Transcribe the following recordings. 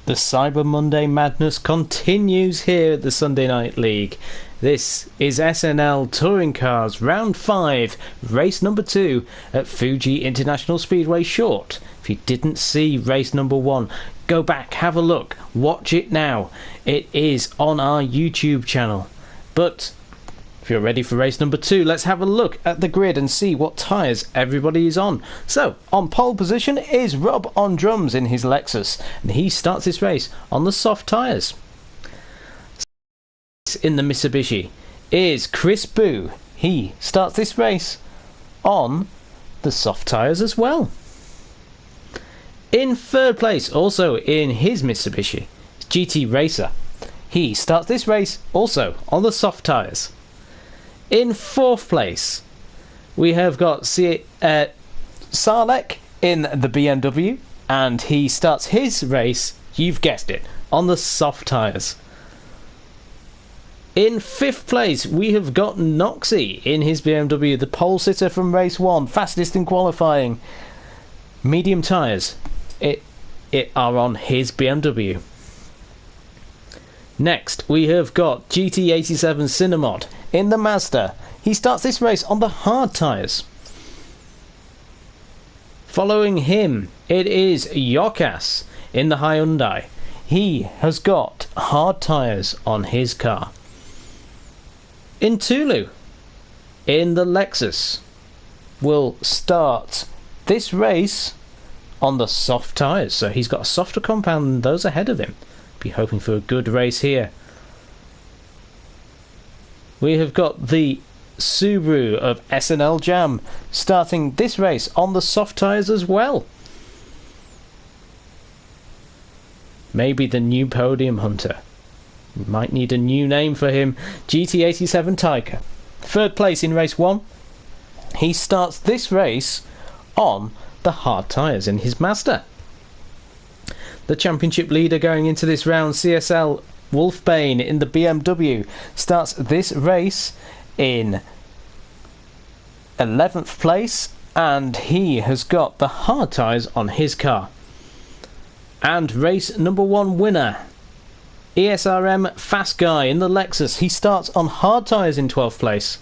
The Cyber Monday madness continues here at the Sunday Night League. This is SNL Touring Cars Round 5, race number 2 at Fuji International Speedway Short. If you didn't see race number 1, go back, have a look, watch it now. It is on our YouTube channel. But if you're ready for race number 2, let's have a look at the grid and see what tyres everybody is on. So, on pole position is Rob on drums in his Lexus, and he starts this race on the soft tyres. In the Mitsubishi is Chris Boo. He starts this race on the soft tyres as well. In third place, also in his Mitsubishi, is GT Racer. He starts this race also on the soft tyres. In fourth place, we have got Salek in the BMW, and he starts his race, you've guessed it, on the soft tyres. In fifth place, we have got Noxie in his BMW, the pole sitter from race 1, fastest in qualifying. Medium tyres, it are on his BMW. Next, we have got GT87 Cinemod in the Mazda. He starts this race on the hard tyres. Following him, it is Yokas in the Hyundai. He has got hard tyres on his car. In Tulu, in the Lexus, will start this race on the soft tyres. So he's got a softer compound than those ahead of him. Be hoping for a good race here. We have got the Subaru of SNL Jam starting this race on the soft tyres as well. Maybe the new podium hunter. Might need a new name for him. GT87 Tiger. Third place in race 1. He starts this race on the hard tyres in his Mazda. The championship leader going into this round, CSL Wolfbane in the BMW, starts this race in 11th place, and he has got the hard tyres on his car. And race number 1 winner, ESRM Fast Guy in the Lexus. He starts on hard tyres in 12th place.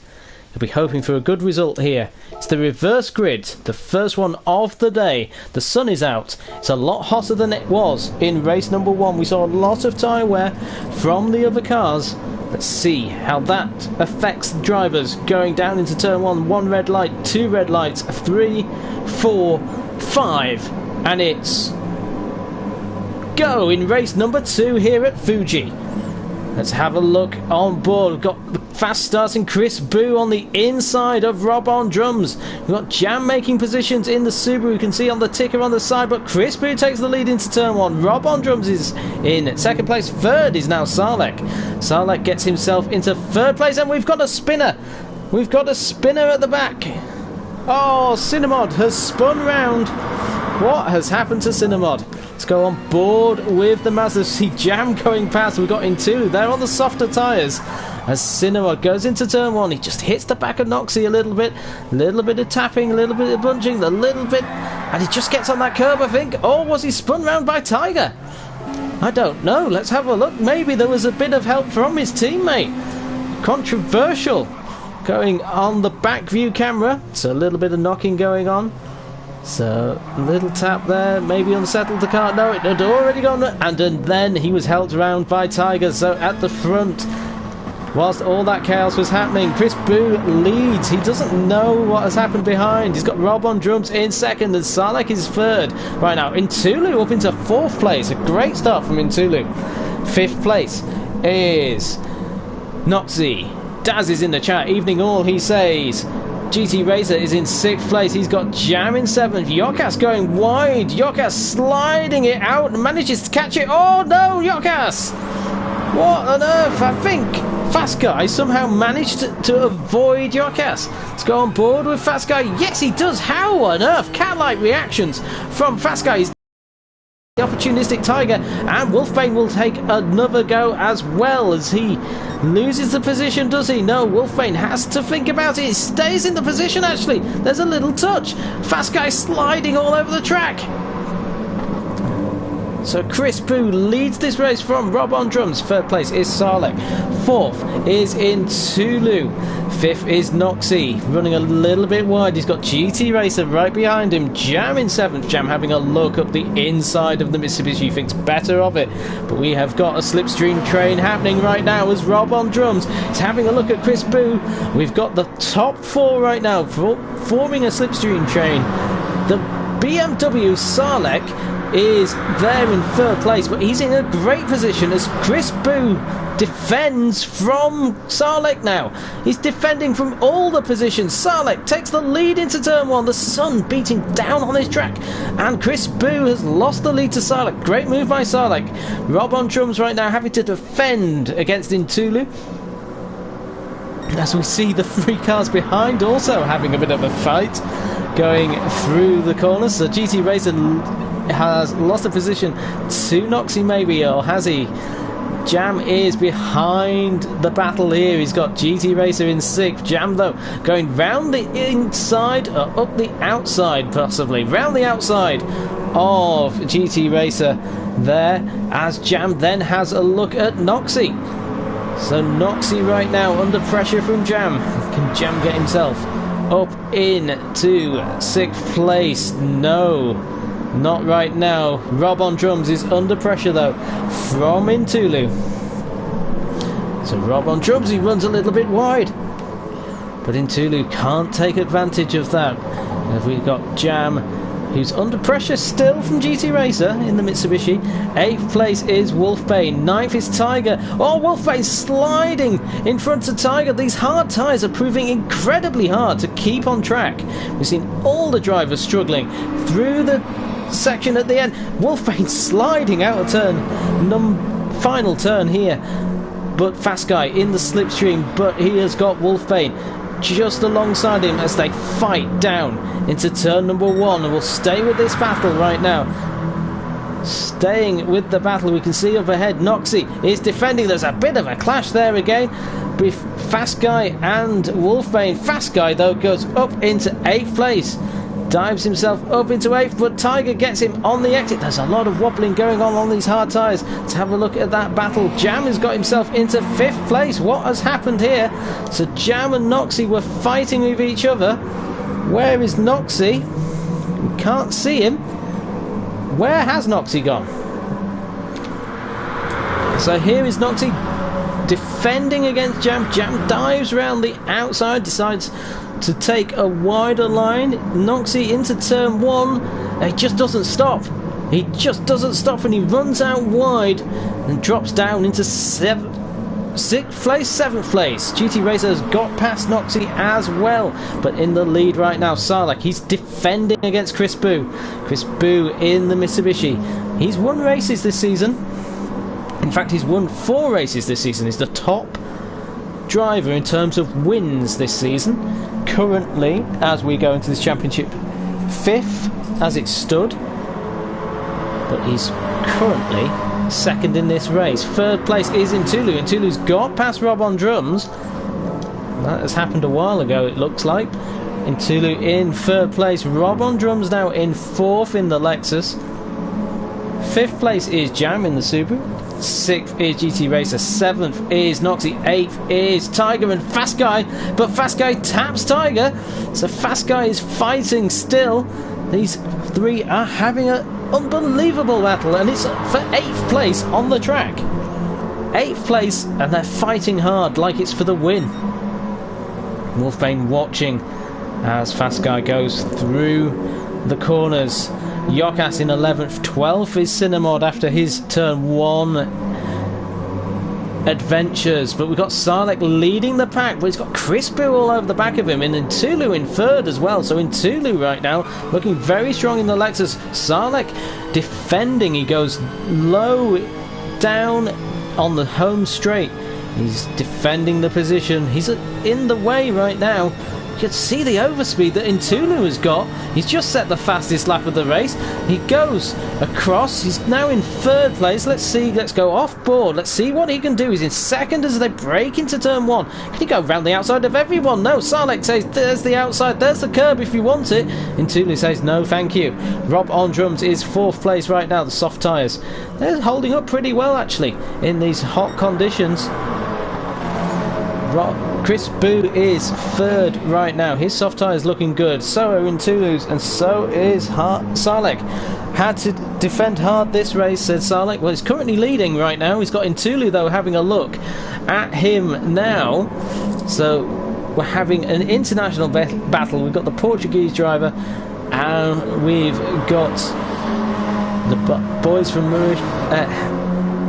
He'll be hoping for a good result here. It's the reverse grid, the first one of the day. The sun is out. It's a lot hotter than it was in race number 1. We saw a lot of tyre wear from the other cars. Let's see how that affects drivers going down into turn 1. 1 red light, 2 red lights, 3, 4, 5, and it's go in race number 2 here at Fuji. Let's have a look on board. We've got the fast starting Chris Boo on the inside of Rob on drums. We've got Jam making positions in the Subaru. You can see on the ticker on the side, but Chris Boo takes the lead into turn 1. Rob on drums is in second place. Third is now Salek. Salek gets himself into third place, and we've got a spinner. We've got a spinner at the back. Oh, Cinemod has spun round. What has happened to Cinemod? Let's go on board with the Mazda. See Jam going past. We've got in 2. They're on the softer tyres. As Cinemod goes into turn 1, he just hits the back of Noxie a little bit of tapping, a little bit of bunching, a little bit, and he just gets on that curb, I think. Or was he spun round by Tiger? I don't know. Let's have a look. Maybe there was a bit of help from his teammate. Controversial. Going on the back view camera, so a little bit of knocking going on. So, a little tap there, maybe unsettled the car. No, it had already gone, and then he was helped around by Tiger. So, at the front, whilst all that chaos was happening, Chris Boo leads. He doesn't know what has happened behind. He's got Rob on drums in second, and Salek is third. Right now, Intulu up into 4th place. A great start from Intulu. 5th place is Noxie. Daz is in the chat. Evening all, he says. GT Racer is in 6th place. He's got Jam in 7th. Yokas going wide. Yokas sliding it out and manages to catch it. Oh no, Yokas! What on earth? I think Fast Guy somehow managed to avoid Yokas. Let's go on board with Fast Guy. Yes, he does. How on earth? Cat-like reactions from Fast Guy. The opportunistic Tiger, and Wolfbane will take another go as well as he loses the position, does he? No, Wolfbane has to think about it. He stays in the position, actually. There's a little touch. Fast Guy sliding all over the track. So Chris Boo leads this race from Rob on drums. Third place is Sarlek. Fourth is Intulu. Fifth is Noxie, running a little bit wide. He's got GT Racer right behind him. Jam in seventh. Jam having a look up the inside of the Mitsubishi, thinks better of it. But we have got a slipstream train happening right now as Rob on drums is having a look at Chris Boo. We've got the top four right now forming a slipstream train. The BMW Sarlek is there in third place, but he's in a great position as Chris Boo defends from Sarlek now. He's defending from all the positions. Sarlek takes the lead into turn one, the sun beating down on his track, and Chris Boo has lost the lead to Sarlek. Great move by Sarlek. Rob on drums right now having to defend against Intulu, as we see the three cars behind also having a bit of a fight going through the corners. So GT Racer has lost a position to Noxie maybe, or has he? Jam is behind the battle here. He's got GT Racer in sixth. Jam though going round the inside or up the outside, possibly round the outside of GT Racer there, as Jam then has a look at Noxie. So Noxie right now under pressure from Jam. Can Jam get himself up into sixth place? No, not right now. Rob on drums is under pressure though from Intulu. So Rob on drums, he runs a little bit wide, but Intulu can't take advantage of that. And we've got Jam, who's under pressure still from GT Racer in the Mitsubishi. 8th place is Wolfbane. 9th is Tiger. Oh, Wolfbane sliding in front of Tiger. These hard tyres are proving incredibly hard to keep on track. We've seen all the drivers struggling through the section at the end. Wolfbane sliding out of turn, final turn here. But Fast Guy in the slipstream, but he has got Wolfbane just alongside him as they fight down into turn number one. And we'll stay with this battle right now. Staying with the battle, we can see up ahead Noxie is defending. There's a bit of a clash there again with Fast Guy and Wolfbane. Fast Guy though goes up into 8th place, dives himself up into 8th, but Tiger gets him on the exit. There's a lot of wobbling going on these hard tyres. Let's have a look at that battle. Jam has got himself into 5th place. What has happened here? So Jam and Noxie were fighting with each other. Where is Noxie? We can't see him. Where has Noxie gone? So here is Noxie defending against Jam. Jam dives around the outside, decides to take a wider line. Noxie into turn one. He just doesn't stop. He just doesn't stop, and he runs out wide and drops down into 6th place, 7th place. GT Racer has got past Noxie as well, but in the lead right now, Sarlek. He's defending against Chris Boo. Chris Boo in the Mitsubishi. He's won races this season. In fact, he's won 4 races this season. He's the top driver in terms of wins this season. Currently, as we go into this championship, 5th as it stood, but he's currently 2nd in this race. 3rd place is Intulu. Intulu's got past Rob on drums. That has happened a while ago, it looks like. Intulu in 3rd place. Rob on drums now in 4th in the Lexus. 5th place is Jam in the Subaru. 6th is GT Racer. 7th is Noxie. 8th is Tiger and Fast Guy, but Fast Guy taps Tiger, so Fast Guy is fighting still. These three are having an unbelievable battle, and it's for 8th place on the track. 8th place, and they're fighting hard like it's for the win. Wolfbane watching as Fast Guy goes through the corners. Yokas in 11th. 12th is Cinemod after his turn 1 adventures. But we've got Sarlek leading the pack, but he's got Chris Boo all over the back of him, and Intulu in 3rd as well. So Intulu right now looking very strong in the Lexus. Sarlek defending. He goes low down on the home straight. He's defending the position. He's in the way right now You can see the overspeed that Intulu has got. He's just set the fastest lap of the race. He goes across. He's now in third place. Let's see. Let's go off board. Let's see what he can do. He's in second as they break into turn one. Can he go round the outside of everyone? No. Sarlek says, there's the outside. There's the curb if you want it. Intulu says, no, thank you. Rob on drums is fourth place right now. The soft tyres. They're holding up pretty well, actually, in these hot conditions. Chris Boo is third right now. His soft tyre is looking good. So are Intulu's, and so is Sarlek. Had to defend hard this race, said Sarlek. Well, he's currently leading right now. He's got Intulu, though, having a look at him now. So we're having an international battle. We've got the Portuguese driver, and we've got the boys from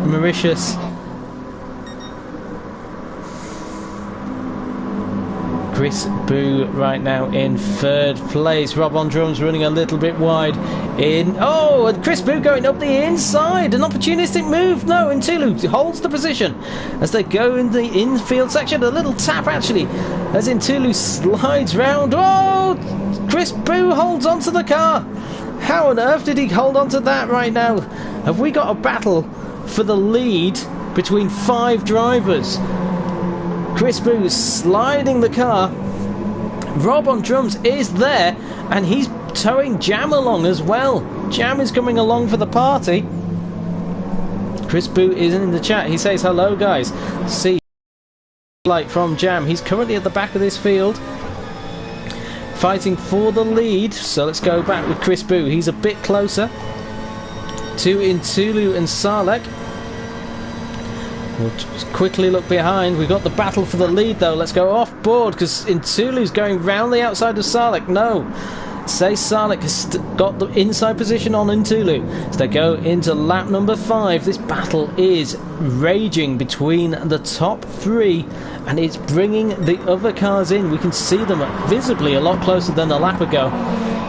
Mauritius. Chris Boo right now in third place. Rob on drums running a little bit wide in. Oh, and Chris Boo going up the inside. An opportunistic move. No, Intulu holds the position as they go in the infield section. A little tap actually as Intulu slides round. Oh, Chris Boo holds onto the car. How on earth did he hold onto that right now? Have we got a battle for the lead between 5 drivers? Chris Boo sliding the car. Rob on drums is there, and he's towing Jam along as well. Jam is coming along for the party. Chris Boo is in the chat. He says, hello guys. See light from Jam. He's currently at the back of this field, fighting for the lead. So let's go back with Chris Boo. He's a bit closer to Intulu and Sarlek. We'll just quickly look behind. We've got the battle for the lead, though. Let's go off board because Intulu's going round the outside of Sarlek. No. Say Sarlek has got the inside position on Intulu. As they go into lap number 5, this battle is raging between the top 3, and it's bringing the other cars in. We can see them visibly a lot closer than a lap ago.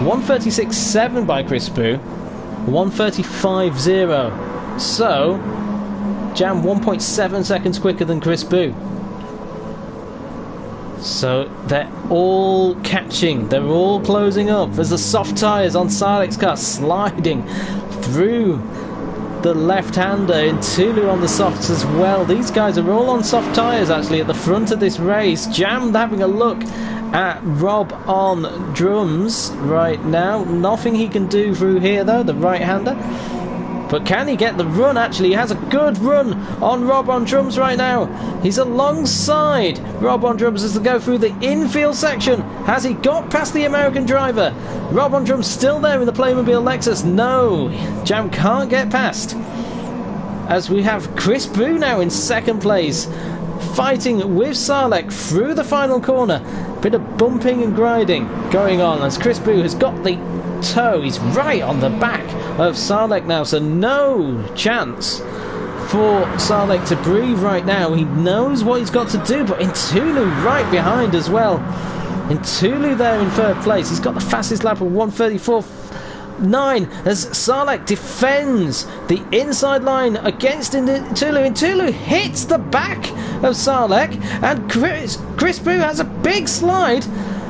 136.7 by Chris Boo, 135.0. So Jam 1.7 seconds quicker than Chris Boo. So they're all catching, they're all closing up as the soft tyres on Sarlek's car sliding through the left-hander. Intulu on the softs as well. These guys are all on soft tyres actually at the front of this race. Jam having a look at Rob on drums right now. Nothing he can do through here though, the right-hander. But can he get the run? Actually, he has a good run on Rob on drums right now. He's alongside Rob on drums as they go through the infield section. Has he got past the American driver? Rob on drums still there in the Playmobil Lexus. No, Jam can't get past. As we have Chris Boo now in second place, fighting with Sarlek through the final corner. Bit of bumping and grinding going on as Chris Boo has got the toe. He's right on the back of Sarlek now, so no chance for Sarlek to breathe right now. He knows what he's got to do, but Intulu right behind as well. Intulu there in third place. He's got the fastest lap of 1:34.9 as Sarlek defends the inside line against Intulu. Intulu hits the back of Sarlek, and Chris Boo has a big slide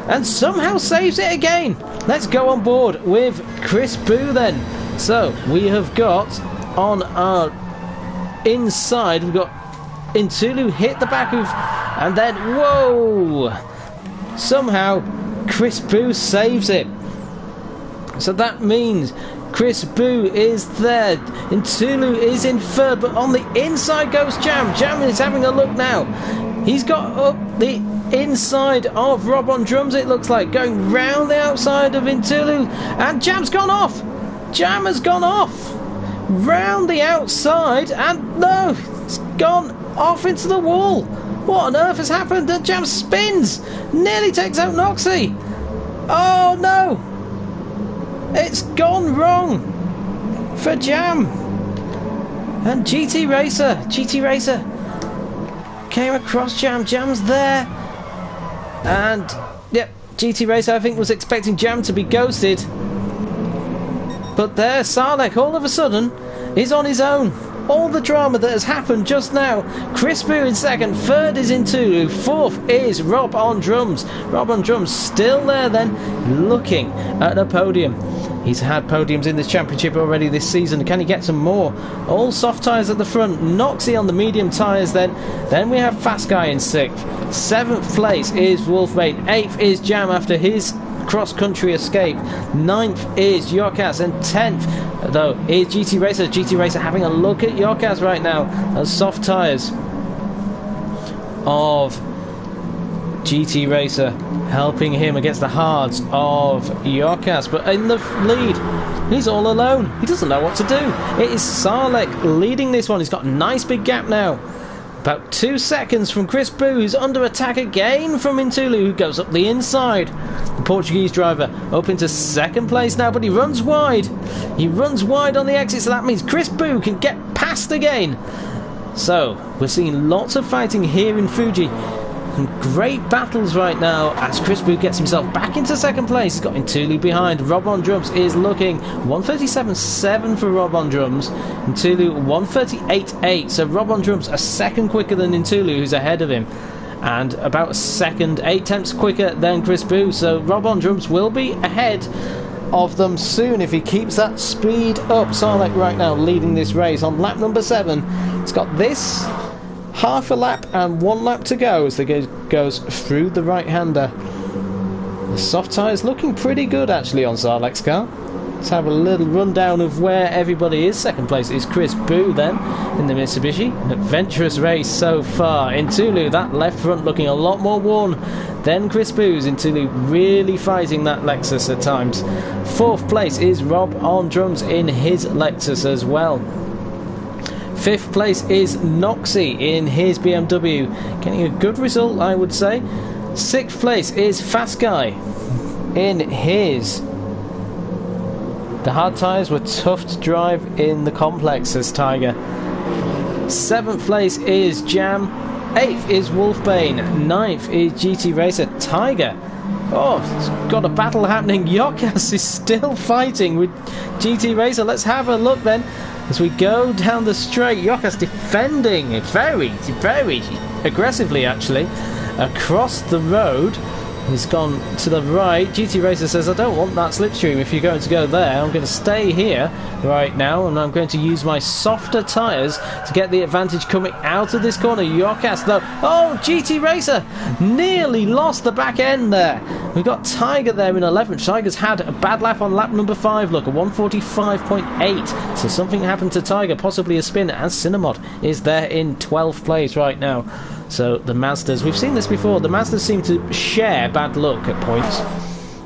and somehow saves it again. Let's go on board with Chris Boo then. So we have got on our inside, we've got Intulu hit the back of, and then whoa, somehow Chris Boo saves it. So that means Chris Boo is there. Intulu is in third, but on the inside goes Jam. Jam is having a look now. He's got up the inside of Rob on drums, it looks like, going round the outside of Intulu, and Jam's gone off. Jam has gone off round the outside, and no, it's gone off into the wall. What on earth has happened? The Jam spins, nearly takes out Noxie. Oh no, it's gone wrong for Jam. And GT Racer came across Jam. Jam's there, and yep, GT Racer I think was expecting Jam to be ghosted, but there Sarlek all of a sudden is on his own. all the drama that has happened just now. Chris Boo in second, third is Intulu, fourth is Rob on drums. Rob on drums still there then, looking at the podium. He's had podiums in this championship already this season. Can he get some more? All soft tyres at the front. Noxie on the medium tyres then. Then we have Fast Guy in 6th. 7th place is Wolfbane. 8th is Jam after his cross-country escape. 9th is Yorkas. And 10th, though, is GT Racer. GT Racer having a look at Yorkas right now. Those soft tyres of GT Racer helping him against the hards of Yorkas, but in the lead he's all alone. He doesn't know what to do. It is Sarlek leading this one. He's got a nice big gap now, about 2 seconds from Chris Boo, who's under attack again from Intulu, who goes up the inside. The Portuguese driver up into second place now, but he runs wide. He runs wide on the exit, so that means Chris Boo can get past again. So we're seeing lots of fighting here in Fuji. Great battles right now as Chris Boo gets himself back into second place. He's got Intulu behind. Rob on drums is looking 1:37.7 for Rob on drums. Intulu 1:38.8. So Rob on drums a second quicker than Intulu, who's ahead of him, and about a second, 8 tenths quicker than Chris Boo. So Rob on drums will be ahead of them soon if he keeps that speed up. Sarlek right now leading this race on lap number 7. It's got this half a lap and 1 lap to go as the goes through the right-hander. The soft tyres looking pretty good actually on Sarlek's car. Let's have a little rundown of where everybody is. Second place is Chris Boo then in the Mitsubishi. An adventurous race so far. Intulu, that left front looking a lot more worn than Chris Boo's. Intulu really fighting that Lexus at times. 4th place is Rob on drums in his Lexus as well. 5th place is Noxie in his BMW, getting a good result I would say. 6th place is Fast Guy in his. The hard tyres were tough to drive in the complex as Tiger. 7th place is Jam. 8th is Wolfbane. 9th is GT Racer. Tiger, oh, it's got a battle happening. Yorkas is still fighting with GT Racer. Let's have a look then as we go down the straight. Yorkas defending very, very aggressively actually across the road. He's gone to the right. GT Racer says, I don't want that slipstream if you're going to go there. I'm going to stay here right now and I'm going to use my softer tyres to get the advantage coming out of this corner. Yorkas though, oh, GT Racer nearly lost the back end there. We've got Tiger there in 11th. Tiger's had a bad lap on lap number 5. Look, a 1:45.8. So something happened to Tiger, possibly a spin, as Cinemod is there in 12th place right now. So the Mazdas, we've seen this before, the Mazdas seem to share bad luck at points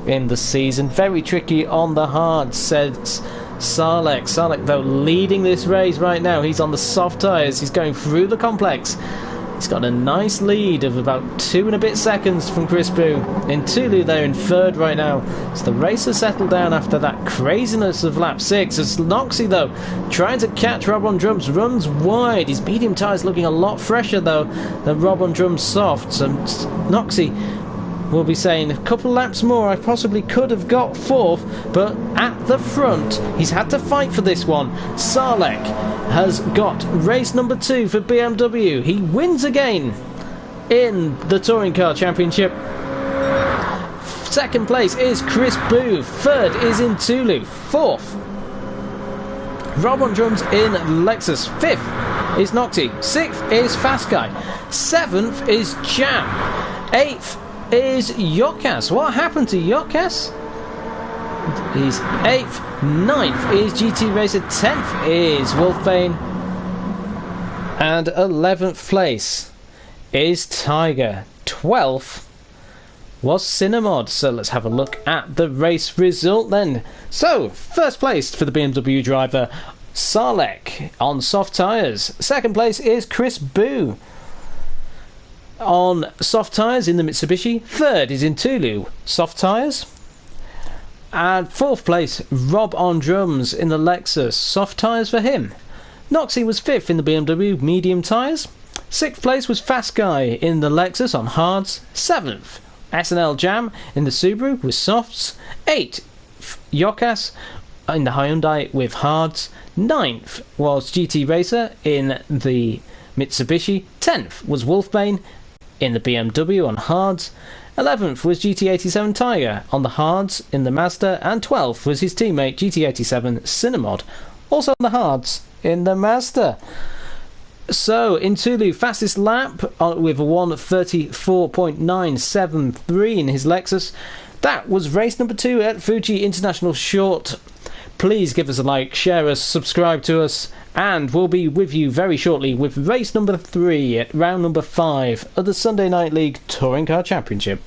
in the season. Very tricky on the hard, says Sarlek. Sarlek though leading this race right now. He's on the soft tyres, he's going through the complex. He's got a nice lead of about 2 and a bit seconds from Chris Boo. Intulu there in 3rd right now. So the race has settled down after that craziness of lap 6. As Noxie though, trying to catch Rob on drums, runs wide. His medium tyres looking a lot fresher though than Rob on drums soft. So Noxie will be saying a couple laps more, I possibly could have got 4th, but at the front he's had to fight for this one. Sarlek has got race number 2 for BMW. He wins again in the Touring Car Championship. 2nd place is Chris Boo. 3rd is Intulu. 4th Rob on drums in Lexus. 5th is Noxie. 6th is Fast Guy. 7th is Jam. 8th is Yorkas. What happened to Yorkas? He's 8th. 9th is GT Racer. 10th is Wolfbane. And 11th place is Tiger. 12th was Cinemod. So let's have a look at the race result then. So, first place for the BMW driver, Sarlek on soft tyres. 2nd place is Chris Boo on soft tyres in the Mitsubishi. 3rd is Intulu, soft tyres. And 4th place, Rob on drums in the Lexus, soft tyres for him. Noxie was 5th in the BMW, medium tyres. 6th place was Fast Guy in the Lexus on hards. 7th, SNL Jam in the Subaru with softs. 8th, Yorkas in the Hyundai with hards. 9th was GT Racer in the Mitsubishi. 10th was Wolfbane in the BMW on hards. 11th was GT87 Tiger on the hards in the Mazda, and 12th was his teammate GT87 Cinemod, also on the hards in the Mazda. So, in Tulu, fastest lap with a 1:34.973 in his Lexus. That was race number 2 at Fuji International Short. Please give us a like, share us, subscribe to us, and we'll be with you very shortly with race number 3 at round number 5 of the Sunday Night League Touring Car Championship.